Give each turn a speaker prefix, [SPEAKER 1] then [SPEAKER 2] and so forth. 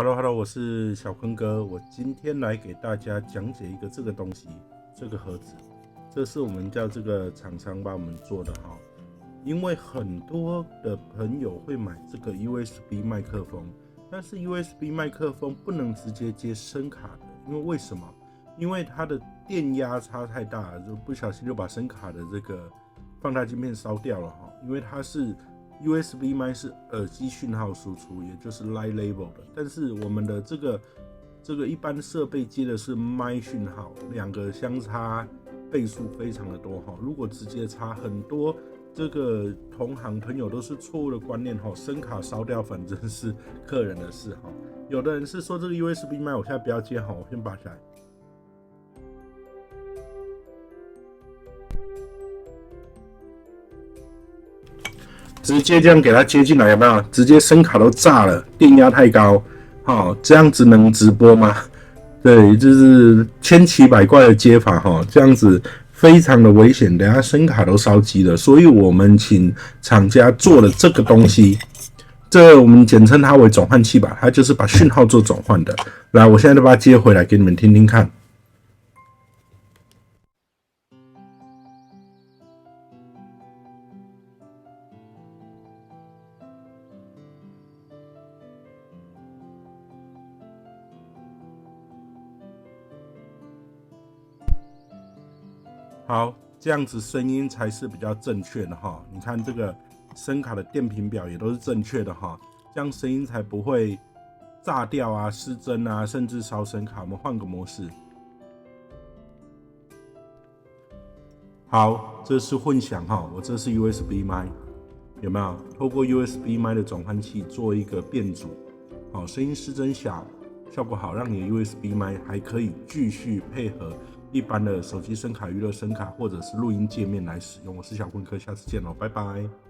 [SPEAKER 1] Hello，我是小坤哥。我今天来给大家讲解一个这个东西，这个盒子，这是我们叫这个厂商帮我们做的哈。因为很多的朋友会买这个 USB 麦克风，但是 USB 麦克风不能直接接声卡的，因为什么？因为它的电压差太大了，就不小心就把声卡的这个放大镜片烧掉了哈。因为它是 USB 麦是耳机讯号输出，也就是 Light Level 的，但是我们的这个一般设备接的是麦讯号，两个相差倍数非常的多哈。如果直接插很多，这个同行朋友都是错误的观念哈，声卡烧掉反正是客人的事哈。有的人是说这个 USB 麦我现在不要接哈，我先拔起来。直接这样给它接进来，有没有？直接声卡都炸了，电压太高，这样子能直播吗？对，就是千奇百怪的接法哈，这样子非常的危险，等下声卡都烧机了。所以我们请厂家做了这个东西，这我们简称它为转换器吧，它就是把讯号做转换的。来，我现在就把它接回来给你们听听看。好，这样子声音才是比较正确的哈。你看这个声卡的电频表也都是正确的哈，这样声音才不会炸掉啊、失真啊，甚至烧声卡。我们换个模式。好，这是混响哈，我这是 USB 麦，有没有？透过 USB 麦的转换器做一个变阻，好，声音失真小，效果好，让你的 USB 麦还可以继续配合一般的手机声卡、娱乐声卡或者是录音界面来使用。我是小坤哥，下次见喽，拜拜。